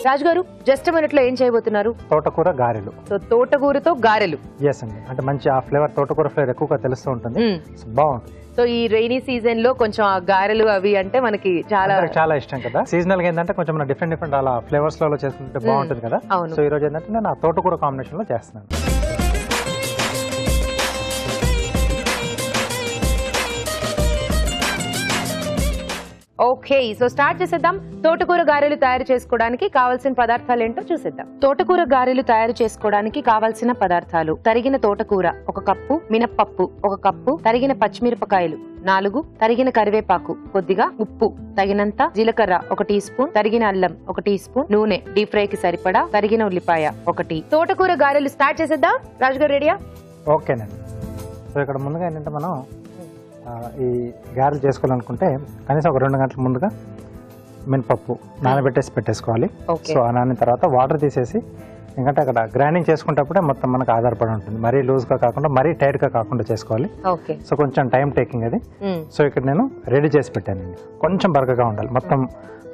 రాజు గారు just minute లో ఏం చేయబోతున్నారు? తోటకూర గారెలు. సో తోటకూరతో గారెలు. ఎస్ అండి, అంటే మంచి ఆ ఫ్లేవర్ తోటకూర ఫ్లేవర్ ఎక్కువగా తెలుస్తూ ఉంటుంది, బాగుంటుంది. సో ఈ రైనీ సీజన్ లో కొంచెం ఆ గారెలు అవి అంటే మనకి చాలా ఇష్టం కదా. సీజనల్ గా ఏంటంటే కొంచెం డిఫరెంట్ అలా ఫ్లేవర్స్ లో చేసుకుంటే బాగుంటుంది కదా. సో ఈ రోజు ఏంటంటే నేను ఆ తోటకూర కాంబినేషన్ లో చేస్తున్నాను. ఓకే, సో స్టార్ట్ చేసేద్దాం. తోటకూర గారెలు తయారు చేసుకోవడానికి కావాల్సిన పదార్థాలు ఏంటో చూసేద్దాం. తోటకూర గారెలు తయారు చేసుకోవడానికి కావాల్సిన పదార్థాలు: తరిగిన తోటకూర 1 కప్పు, మినప్పప్పు 1 కప్పు, తరిగిన పచ్చిమిరపకాయలు 4, తరిగిన కరివేపాకు కొద్దిగా, ఉప్పు తగినంత, జీలకర్ర 1 టీ స్పూన్, తరిగిన అల్లం 1 టీ స్పూన్, నూనె డీప్ ఫ్రై కి సరిపడా, తరిగిన ఉల్లిపాయ 1. తోటకూర గారెలు స్టార్ట్ చేసేద్దాం. రాజుగారు రెడీయా? ఓకేనండి. సో ఇక్కడ ముందుగా ఏంటంటే మనం ఈ గారెలు చేసుకోవాలనుకుంటే కనీసం ఒక 2 గంటల ముందుగా మినపప్పు నానబెట్టేసి పెట్టేసుకోవాలి. సో ఆ నానిన తర్వాత వాటర్ తీసేసి, ఎందుకంటే అక్కడ గ్రైండింగ్ చేసుకునేటప్పుడే మొత్తం మనకు ఆధారపడి ఉంటుంది. మరీ లూజ్గా కాకుండా మరీ టైట్గా కాకుండా చేసుకోవాలి. సో కొంచెం టైం టేకింగ్ అది. సో ఇక్కడ నేను రెడీ చేసి పెట్టానండి. కొంచెం బరకగా ఉండాలి, మొత్తం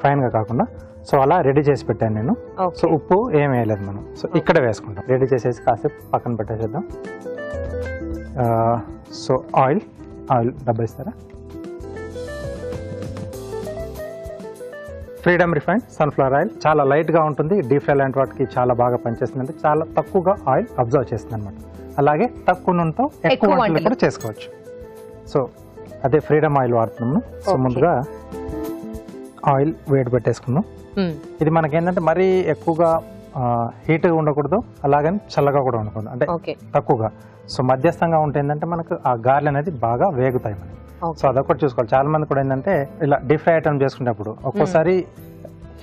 ఫైన్గా కాకుండా. సో అలా రెడీ చేసి పెట్టాను నేను. సో ఉప్పు ఏం వేయలేదు మనం. సో ఇక్కడ వేసుకుంటాం. రెడీ చేసేసి కాసేపు పక్కన పెట్టేసేద్దాం. సో ఆయిల్ డబ్బా ఇస్తారా? ఫ్రీడమ్ రిఫైన్డ్ సన్ఫ్లవర్ ఆయిల్ చాలా లైట్గా ఉంటుంది. డీప్ ఫ్రై లాంటి వాటికి చాలా బాగా పనిచేస్తుంది. అంటే చాలా తక్కువగా ఆయిల్ అబ్జర్వ్ చేస్తుంది అనమాట. అలాగే తక్కువ నూనెతో ఎక్కువ వంటలు కూడా చేసుకోవచ్చు. సో అదే ఫ్రీడమ్ ఆయిల్ వాడుతున్నాము. సో ముందుగా ఆయిల్ వేడి పెట్టేసుకున్నాం. ఇది మనకేంటంటే మరీ ఎక్కువగా హీట్గా ఉండకూడదు, అలాగని చల్లగా కూడా ఉండకూడదు, అంటే తక్కువగా. సో మధ్యస్థంగా ఉంటే ఏంటంటే మనకు ఆ గారెలు అనేది బాగా వేగుతాయి మనకి. సో అదొకటి చూసుకోవాలి. చాలా మంది కూడా ఏంటంటే ఇలా డీప్ ఫ్రై ఐటమ్ చేసుకునేటప్పుడు ఒక్కోసారి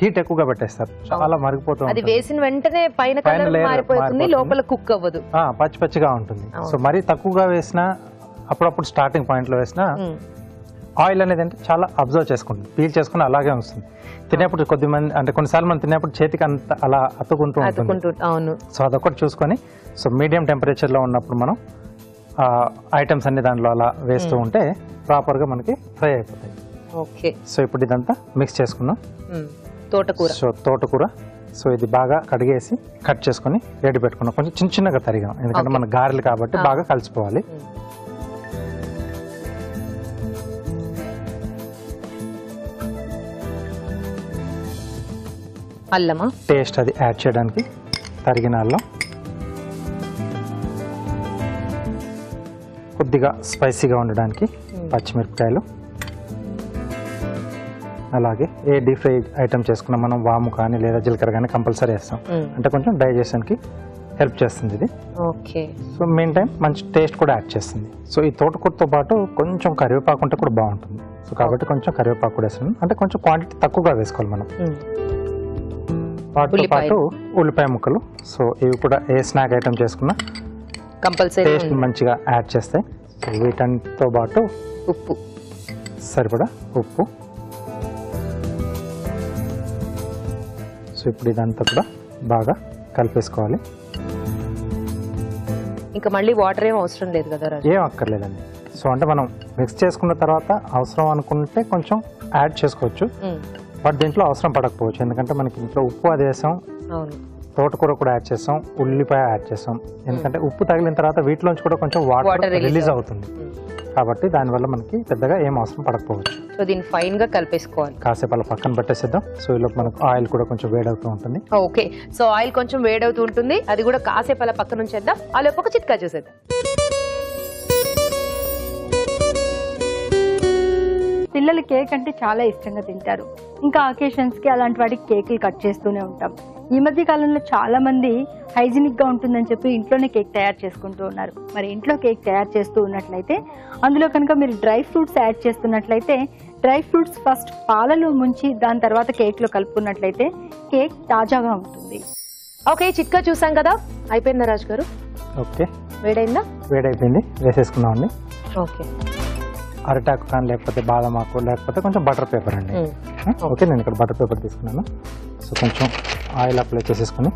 హీట్ ఎక్కువగా పెట్టేస్తారు, చాలా మరిగిపోతుంది. అది వేసిన వెంటనే పైన కలర్ మారిపోతుంది, లోపల కుక్ అవ్వదు, పచ్చి పచ్చిగా ఉంటుంది. సో మరీ తక్కువగా వేసినా, అప్పుడప్పుడు స్టార్టింగ్ పాయింట్ లో వేసినా ఆయిల్ అనేది అంటే చాలా అబ్జర్వ్ చేసుకుంటుంది, పీల్ చేసుకుని అలాగే వస్తుంది. తినేప్పుడు కొద్దిమంది అంటే కొన్నిసార్లు మనం తినేప్పుడు చేతికి అంత అలా అతుకుంటూ ఉంటుంది. సో అదొకటి చూసుకొని, సో మీడియం టెంపరేచర్ లో ఉన్నప్పుడు మనం ఐటమ్స్ అన్ని దాంట్లో అలా వేస్తూ ఉంటే ప్రాపర్ గా మనకి ఫ్రై అయిపోతాయి. ఓకే, సో ఇప్పుడు ఇదంతా మిక్స్ చేసుకున్నాం. తోటకూర. సో తోటకూర, సో ఇది బాగా కడిగేసి కట్ చేసుకుని రెడీ పెట్టుకున్నాం. కొంచెం చిన్న చిన్నగా తరిగాం, ఎందుకంటే మన గారెలు కాబట్టి బాగా కలిసిపోవాలి. అల్లమా టేస్ట్ అది యాడ్ చేయడానికి తరిగిన అల్లం, కొద్దిగా స్పైసీగా ఉండడానికి పచ్చిమిరపకాయలు, అలాగే ఏ డీప్ ఫ్రై ఐటమ్ చేసుకున్నా మనం వాము కానీ లేదా జీలకర్ర కానీ కంపల్సరీ వేస్తాం, అంటే కొంచెం డైజెషన్కి హెల్ప్ చేస్తుంది ఇది. ఓకే. సో మెయిన్ టైం మంచి టేస్ట్ కూడా యాడ్ చేస్తుంది. సో ఈ తోటకూరతో పాటు కొంచెం కరివేపాకు ఉంటే కూడా బాగుంటుంది. సో కాబట్టి కొంచెం కరివేపాకు కూడా వేస్తున్నాం, అంటే కొంచెం క్వాంటిటీ తక్కువగా వేసుకోవాలి మనం. వాటితో పాటు ఉల్లిపాయ ముక్కలు. సో ఇవి కూడా ఏ స్నాక్ ఐటమ్ చేసుకున్నా కంపల్సరీ టేస్ట్ మంచిగా యాడ్ చేస్తాయి. సో వీటన్నిటితో పాటు ఉప్పు, సరిపడా ఉప్పు. సో ఇప్పుడు ఇదంతా కూడా బాగా కలిపేసుకోవాలి. ఇంకా మళ్ళీ వాటర్ ఏం అవసరం లేదు కదా రాజు? ఏం అక్కర్లేదండి. సో అంటే మనం మిక్స్ చేసుకున్న తర్వాత అవసరం అనుకుంటే కొంచెం యాడ్ చేసుకోవచ్చు, బట్ దీంట్లో అవసరం పడకపోవచ్చు. ఎందుకంటే మనకి ఇంట్లో ఉప్పు అది వేసాం, తోటకూర కూడా యాడ్ చేస్తాం, ఉల్లిపాయ యాడ్ చేస్తాం. ఎందుకంటే ఉప్పు తగిలిన తర్వాత వీటిలోంచి కూడా కొంచెం వాటర్ రిలీజ్ అవుతుంది, కాబట్టి దానివల్ల మనకి పెద్దగా ఏం అవసరం పడకపోవచ్చు. సో దీన్ని ఫైన్ గా కలిపేసుకోవాలి. కాసేపు అలా పక్కన పెట్టేసేద్దాం. సో ఇలా మనకు ఆయిల్ కూడా కొంచెం వేడవుతూ ఉంటుంది. ఓకే, సో ఆయిల్ కొంచెం వేడవుతూ ఉంటుంది, అది కూడా కాసేపు అలా పక్కన ఉంచేద్దాం. ఆ లోపు ఒక చిట్కా చూసేద్దాం. పిల్లలు కేక్ అంటే చాలా ఇష్టంగా తింటారు. ఇంకా అకేషన్స్ కి అలాంటి వాటికి కేకులు కట్ చేస్తూనే ఉంటాం. ఈ మధ్య కాలంలో చాలా మంది హైజీనిక్ గా ఉంటుందని చెప్పి ఇంట్లోనే కేక్ తయారు చేసుకుంటూ ఉన్నారు. మరి ఇంట్లో కేక్ తయారు చేస్తూ ఉన్నట్లయితే అందులో కనుక మీరు డ్రై ఫ్రూట్స్ యాడ్ చేస్తున్నట్లయితే, డ్రై ఫ్రూట్స్ ఫస్ట్ పాలలో ముంచి దాని తర్వాత కేక్ లో కలుపుకున్నట్లయితే కేక్ తాజాగా ఉంటుంది. ఓకే, చిట్కా చూసాం కదా, అయిపోయిందా రాజు గారు? ఓకే, వేడైందా? వేడైపోయింది, వేసేసుకున్నామండి. ఓకే, అరటాకు కానీ లేకపోతే బాదం ఆకు లేకపోతే కొంచెం బటర్ పేపర్ అండి. ఓకే, నేను ఇక్కడ బటర్ పేపర్ తీసుకున్నాను. సో కొంచెం ఆయిల్ అప్లై చేసేసుకుని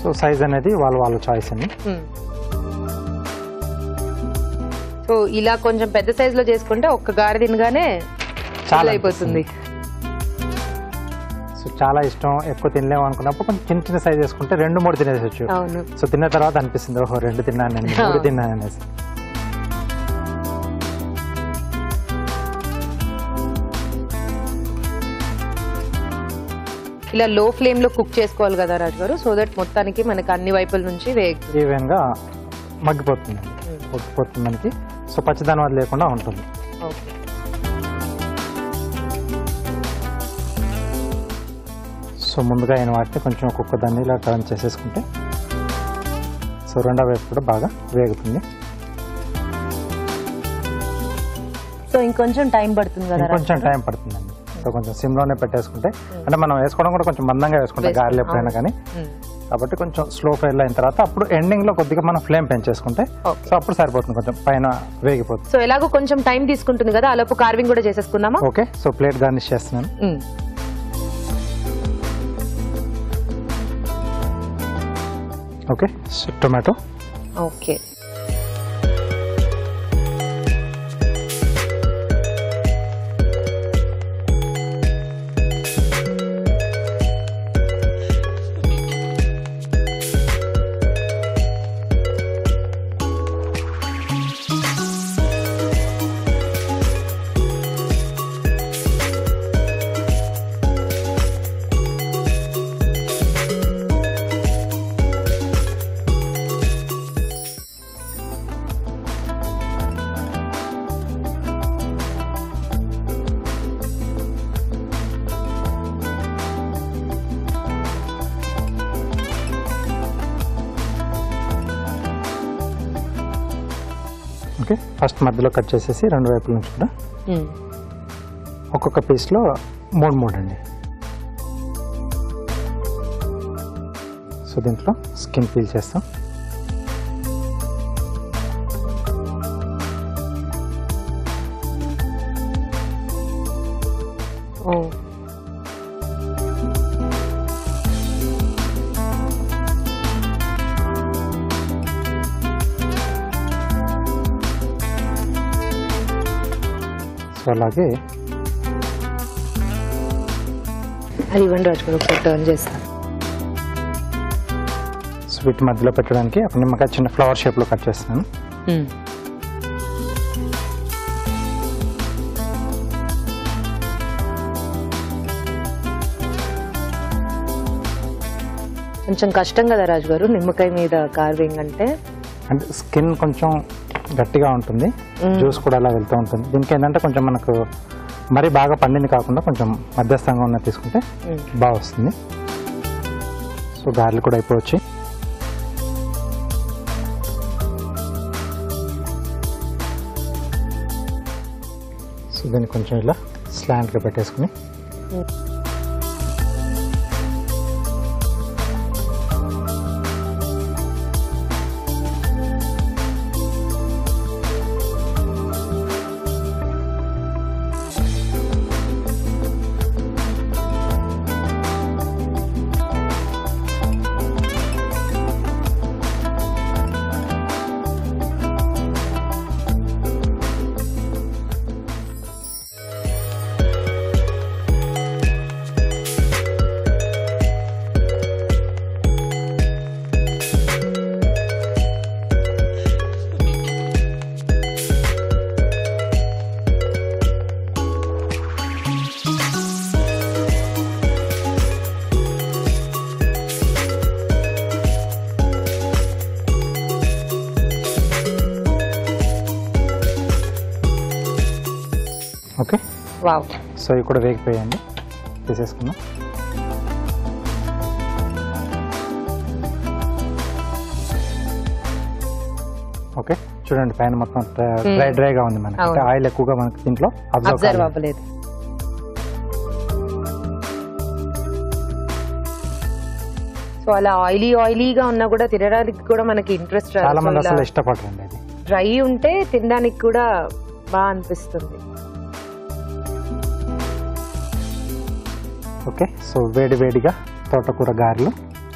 సో సైజ్ అనేది వాళ్ళ చాయిస్ అండి. సో ఇలా కొంచెం పెద్ద సైజ్ లో చేసుకుంటే ఒక్క గారె తినగానే చాలా అయిపోతుంది. సో చాలా ఇష్టం, ఎక్కువ తినలేము అనుకున్నప్పుడు కొంచెం చిన్న చిన్న సైజ్ చేసుకుంటే 2-3 తినేసొచ్చు. అవును. సో తిన్న తర్వాత అనిపిస్తుంది ఓహో 2 తిన్నానండి 3 తిన్నాను అనేసి. ఇలా లో ఫ్లేమ్ లో కుక్ చేసుకోవాలి కదా రాజు గారు, సో దట్ మొత్తానికి మనకి అన్ని వైపుల నుంచి ఈవెన్ గా మగ్గిపోతుంది మనకి. సో పచ్చదనం అది లేకుండా ఉంటుంది. సో ముందుగా అయిన వాటిని కొంచెం ఒక్కొక్క దాన్ని ఇలా టర్న్ చేసేసుకుంటే సో రెండో వైపు కూడా బాగా వేగుతుంది. సో ఇంకొంచెం టైం పడుతుంది కదా? కొంచెం టైం పడుతుందండి. సో కొంచెం సిమ్లోనే పెట్టేసుకుంటే, అంటే మనం వేసుకోవడం కూడా కొంచెం మందంగా వేసుకుంటాం గారెలు ఎప్పుడైనా కానీ, కాబట్టి కొంచెం స్లో ఫైర్ అయిన తర్వాత అప్పుడు ఎండింగ్ లో కొద్దిగా మనం ఫ్లేమ్ పెంచేసుకుంటే సో అప్పుడు సరిపోతుంది, కొంచెం పైన వేగిపోతుంది. సో ఎలాగో కొంచెం టైం తీసుకుంటుంది కదా, అలాపు కార్వింగ్ కూడా చేసేసుకుందామా? ఓకే. సో ప్లేట్ గార్నిష్ చేస్తున్నాను. Okay. So tomato. Okay. Okay. First మధ్యలో కట్ చేసేసి రెండు వైపుల నుంచి కూడా ఒక్కొక్క పీస్లో 3 అండి. సో దీంట్లో స్కిన్ పీల్ చేస్తాం. సో అలాగే అది ఇవ్వండి రాజు గారు, ఒకసారి టర్న్ చేస్తాను. సో వీటి మధ్యలో పెట్టడానికి ఒక నిమ్మకాయ చిన్న ఫ్లవర్ షేప్లో కట్ చేస్తున్నాను. కొంచెం కష్టం కదా రాజు గారు నిమ్మకాయ మీద కార్వింగ్ అంటే స్కిన్ కొంచెం గట్టిగా ఉంటుంది, జ్యూస్ కూడా అలా వెళ్తూ ఉంటుంది. దీనికి ఏంటంటే కొంచెం మనకు మరీ బాగా పండింది కాకుండా కొంచెం మధ్యస్థంగా ఉన్నది తీసుకుంటే బాగా వస్తుంది. సో గారెలు కూడా అయిపోవచ్చు. సో దీన్ని కొంచెం ఇలా స్లాంట్గా పెట్టేసుకుని ఓకే. వావ్. సో ఇవి కూడా వేగిపోయాయండి, తీసేసుకుందాం. ఓకే చూడండి పైన మొత్తం డ్రైగా ఉంది మనకి, అంటే ఆయిల్ ఎక్కువగా మనకి దీంట్లో అబ్జర్వ్ అవ్వలేదు. సో అలా ఆయిలీగా ఉన్నా కూడా తినడానికి కూడా మనకి ఇంట్రెస్ట్ చాలా మంది అసలు ఇష్టపడరండి. అది డ్రై ఉంటే తినడానికి కూడా బాగా అనిపిస్తుంది. ఓకే. సో వేడిగా తోటకూర గారెలు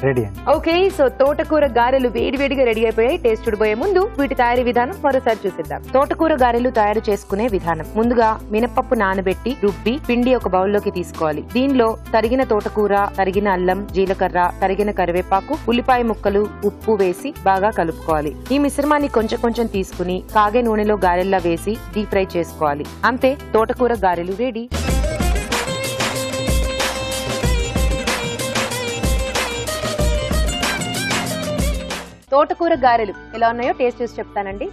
రెడీ అండి. ఓకే, సో తోటకూర గారెలు వేడివేడిగా రెడీ అయిపోయాయి. టేస్ట్ చూడబోయే ముందు వీటి తయారీ విధానం మరోసారి చూసిద్దాం. తోటకూర గారెలు తయారు చేసుకునే విధానం. ముందుగా మినపప్పు నానబెట్టి రుబ్బి పిండి ఒక బౌల్లోకి తీసుకోవాలి. దీనిలో తరిగిన తోటకూర, తరిగిన అల్లం, జీలకర్ర, తరిగిన కరివేపాకు, ఉల్లిపాయ ముక్కలు, ఉప్పు వేసి బాగా కలుపుకోవాలి. ఈ మిశ్రమాన్ని కొంచెం కొంచెం తీసుకుని కాగే నూనెలో గారెల్లా వేసి డీప్ ఫ్రై చేసుకోవాలి. అంతే, తోటకూర గారెలు రెడీ. తోటకూర గారెలు ఎలా ఉన్నాయో టేస్ట్ చూసి చెప్తానండి.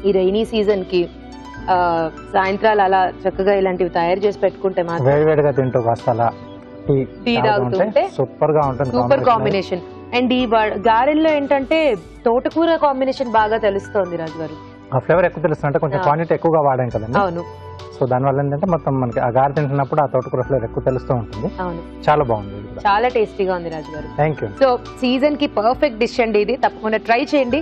ఈ రైనీ సీజన్ కి సాయంత్రాలు అలా చక్కగా ఇలాంటివి తయారు చేసి పెట్టుకుంటే మాత్రం వేడివేడిగా తింటూ కాస్త అలా టీ తాగుతుంటే సూపర్ గా ఉంటుంది. Super combination. అండ్ ఈ గారెల్లో ఏంటంటే తోటకూర కాంబినేషన్ బాగా తెలుస్తోంది రాజు గారు. ఆ ఫ్లేవర్ ఎక్కువ తెలుస్తుంది, అంటే కొంచెం క్వాంటిటీ ఎక్కువగా వాడాం కదండి. అవును. సో దానివల్ల ఏంటంటే మొత్తం మనకి ఆ గారె తింటున్నప్పుడు ఆ తోటకూర ఫ్లేవర్ ఎక్కువ తెలుస్తూ ఉంటుంది. అవును, చాలా బాగుంది. చాలా టేస్టీగా ఉంది రాజు గారు. Thank you. సో సీజన్ కి పర్ఫెక్ట్ డిష్ అండి ఇది. తప్పకుండా ట్రై చేయండి.